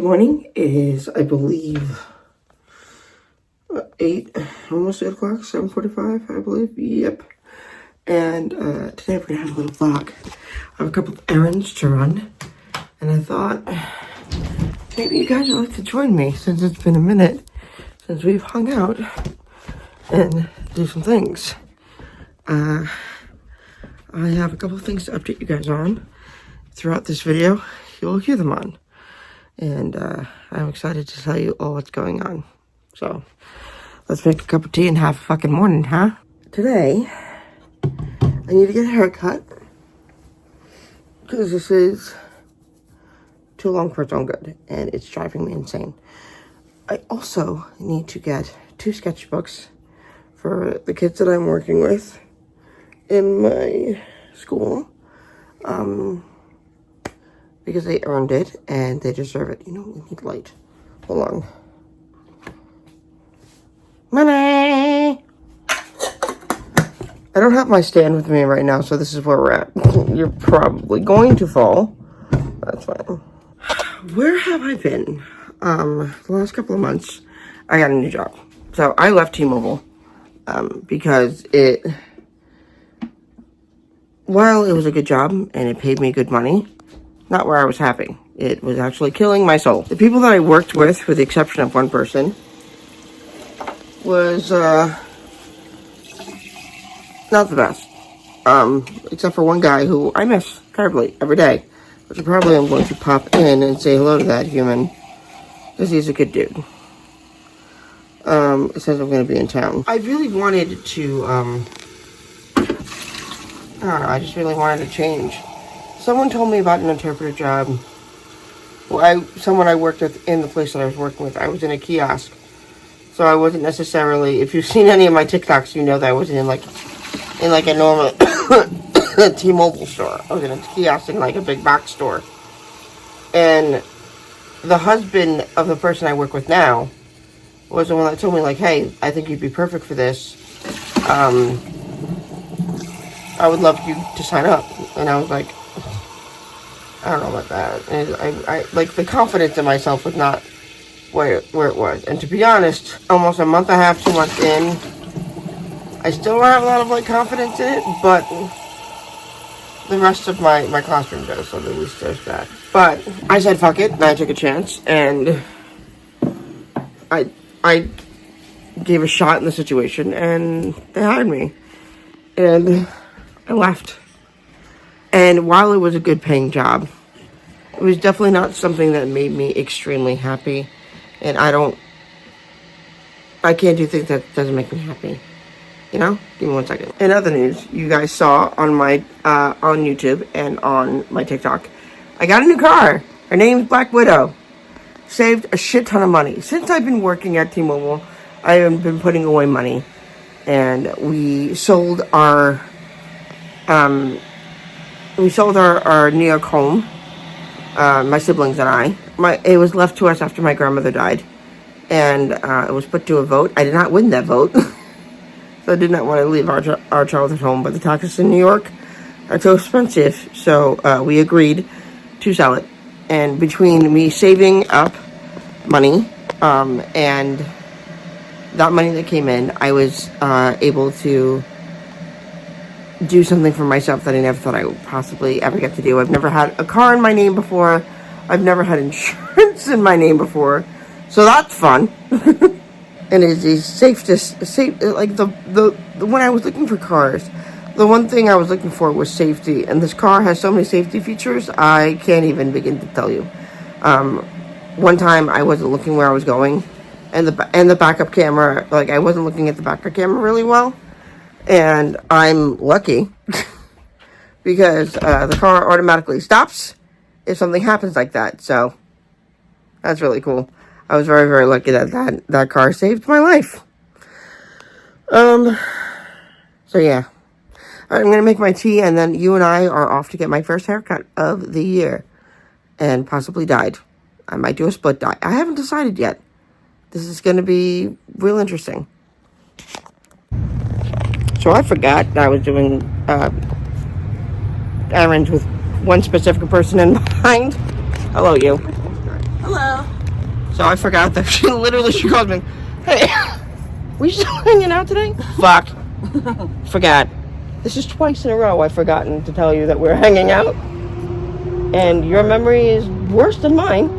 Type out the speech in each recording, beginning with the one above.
Good morning. It is, I believe, 8, almost 8 o'clock, 7:45, I believe. Yep. And today we're going to have a little vlog. I have a couple of errands to run. And I thought, maybe you guys would like to join me since it's been a minute since we've hung out and do some things. I have a couple of things to update you guys on. Throughout this video, you'll hear them on. And I'm excited to tell you all what's going on. So, let's make a cup of tea and have a fucking morning, huh? Today, I need to get a haircut. Because this is too long for its own good. And it's driving me insane. I also need to get 2 sketchbooks for the kids that I'm working with in my school. Because they earned it and they deserve it. You know, we need light. Hold on. Money! I don't have my stand with me right now, so this is where we're at. You're probably going to fall. That's fine. Where have I been? The last couple of months, I got a new job. So I left T-Mobile because while it was a good job and it paid me good money, not where I was happy. It was actually killing my soul. The people that I worked with the exception of one person, was not the best. Except for one guy who I miss terribly every day. Which I probably am going to pop in and say hello to that human. Because he's a good dude. It says I'm going to be in town. I really wanted to, I don't know, I just really wanted to change. Someone told me about an interpreter job. Well, someone I worked with in the place that I was working with. I was in a kiosk. So I wasn't necessarily, if you've seen any of my TikToks, you know that I wasn't in like a normal T-Mobile store. I was in a kiosk in like a big box store. And the husband of the person I work with now was the one that told me like, hey, I think you'd be perfect for this. I would love you to sign up. And I was like, I don't know about that. And I like, the confidence in myself was not where it was. And to be honest, almost a month and a half, 2 months in, I still don't have a lot of like confidence in it, but the rest of my classroom does, so at least there's that. But I said fuck it, and I took a chance, and I gave a shot in the situation, and they hired me. And I left. And while it was a good paying job, it was definitely not something that made me extremely happy. And I can't do things that doesn't make me happy. You know? Give me 1 second. In other news, you guys saw on my, on YouTube and on my TikTok, I got a new car. Her name's Black Widow. Saved a shit ton of money. Since I've been working at T-Mobile, I have been putting away money. And we sold our New York home, my siblings and I. It was left to us after my grandmother died, and it was put to a vote. I did not win that vote, so I did not want to leave our childhood home. But the taxes in New York are too expensive, so we agreed to sell it. And between me saving up money and that money that came in, I was able to do something for myself that I never thought I would possibly ever get to do. I've never had a car in my name before. I've never had insurance in my name before. So that's fun. And it is safe, like when I was looking for cars, the one thing I was looking for was safety. And this car has so many safety features, I can't even begin to tell you. One time I wasn't looking where I was going. And the backup camera, like I wasn't looking at the backup camera really well. And I'm lucky because the car automatically stops if something happens like that. So that's really cool. I was very, very lucky that car saved my life. So yeah. I'm going to make my tea, and then you and I are off to get my first haircut of the year. And possibly dyed. I might do a split dye. I haven't decided yet. This is going to be real interesting. So I forgot that I was doing errands with one specific person in mind. Hello, you. Hello. So I forgot that she called me, hey, we still hanging out today? Fuck. Forgot. This is twice in a row I've forgotten to tell you that we're hanging out. And your memory is worse than mine.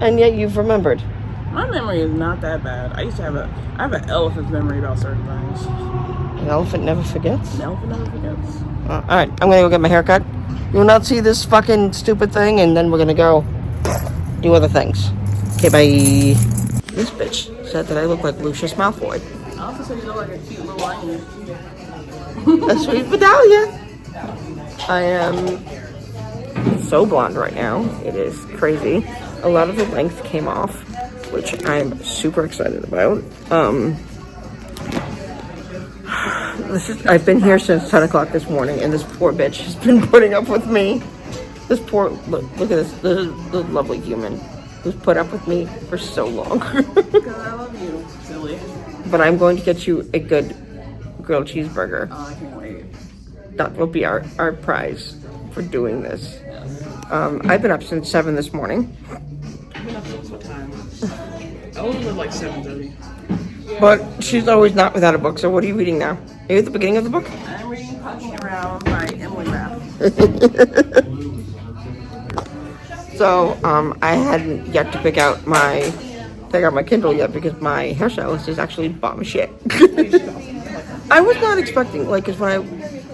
And yet you've remembered. My memory is not that bad. I have an elephant's memory about certain things. An elephant never forgets? An elephant never forgets. Alright, I'm gonna go get my hair cut. You will not see this fucking stupid thing, and then we're gonna go do other things. Okay, bye. This bitch said that I look like Lucius Malfoy. I also said you look like a cute little lion. A sweet Vidalia. I am so blonde right now. It is crazy. A lot of the length came off, which I'm super excited about. I've been here since 10 o'clock this morning, and this poor bitch has been putting up with me. Look at this lovely human who's put up with me for so long. Because I love you, silly. But I'm going to get you a good grilled cheeseburger. Oh, I can't wait. That will be our prize for doing this. I've been up since 7 this morning. I've been up since what time? I always live like 7:30. But she's always not without a book, so what are you reading now? Are you at the beginning of the book? I'm reading Pucking Around by Emily Raff. So, I hadn't yet to pick out my Kindle yet because my hairstylist is actually bomb shit. I was not expecting, because when I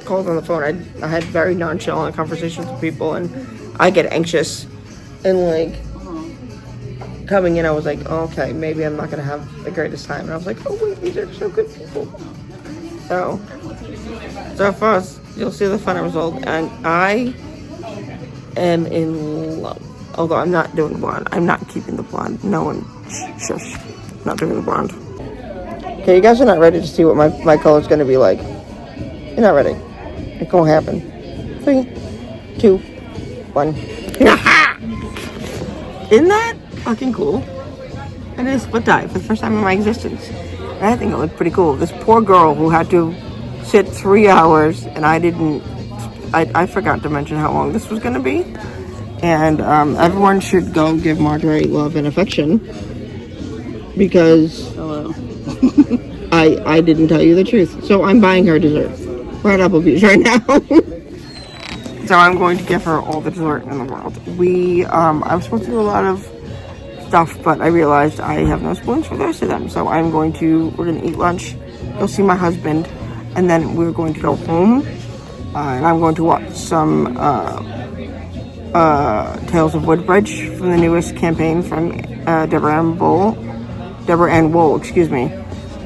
called on the phone, I had very nonchalant conversations with people, and I get anxious, and coming in, I was like, oh, okay, maybe I'm not gonna have the greatest time, and I was like, oh wait, these are so good people. So first, you'll see the final result, and I am in love. Although I'm not doing blonde. I'm not keeping the blonde. No one, shush. Not doing the blonde. Okay, you guys are not ready to see what my color's going to be like. You're not ready. It won't happen. 3, 2, 1. Isn't that fucking cool? It is split dye for the first time in my existence. And I think it looked pretty cool. This poor girl who had to sit 3 hours, and I forgot to mention how long this was going to be. And everyone should go give Marjorie love and affection because I didn't tell you the truth. So I'm buying her dessert. We're at Applebee's right now. So I'm going to give her all the dessert in the world. I was supposed to do a lot of stuff, but I realized I have no spoons for the rest of them. So we're going to eat lunch, go see my husband, and then we're going to go home. And I'm going to watch some Tales of Woodbridge from the newest campaign from Deborah Ann Wool, excuse me.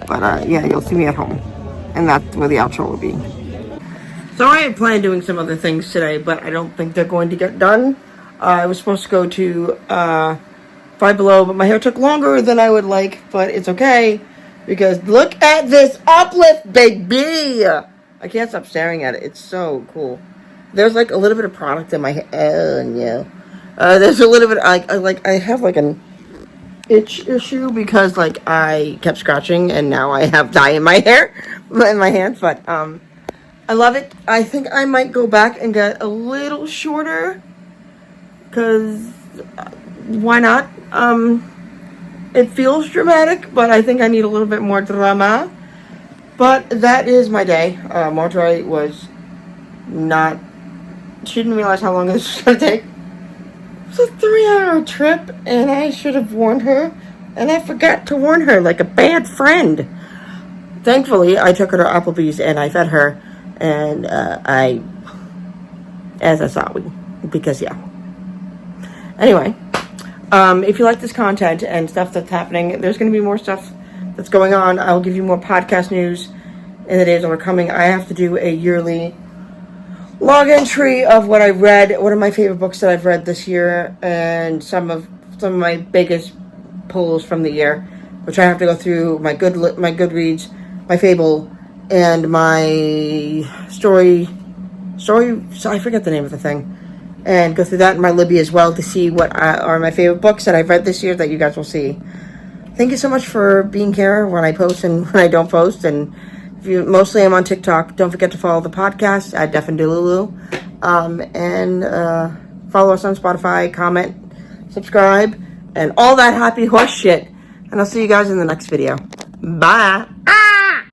But yeah, you'll see me at home, and that's where the outro will be. So I had planned doing some other things today, but I don't think they're going to get done. I was supposed to go to Five Below, but my hair took longer than I would like, but it's okay, because look at this uplift, baby! I can't stop staring at it. It's so cool. There's a little bit of product in my hair. Yeah. There's a little bit. I have an itch issue because I kept scratching and now I have dye in my hair, in my hands. But I love it. I think I might go back and get a little shorter because why not? It feels dramatic, but I think I need a little bit more drama. But that is my day. Marjorie was not. She didn't realize how long this was going to take. It was a 3-hour trip, and I should have warned her, and I forgot to warn her like a bad friend. Thankfully, I took her to Applebee's, and I fed her, and as I thought because yeah. Anyway, if you like this content and stuff that's happening, there's going to be more stuff that's going on. I'll give you more podcast news in the days that are coming. I have to do a yearly log entry of what I've read, one of my favorite books that I've read this year, and some of my biggest pulls from the year, which I have to go through my Goodreads, my Fable, and my story. So I forget the name of the thing, and go through that in my Libby as well to see what are my favorite books that I've read this year that you guys will see. Thank you so much for being here when I post and when I don't post, and mostly I'm on TikTok. Don't forget to follow the podcast at deafanddelulu, and follow us on Spotify, comment, subscribe, and all that happy horse shit. And I'll see you guys in the next video. Bye. Ah!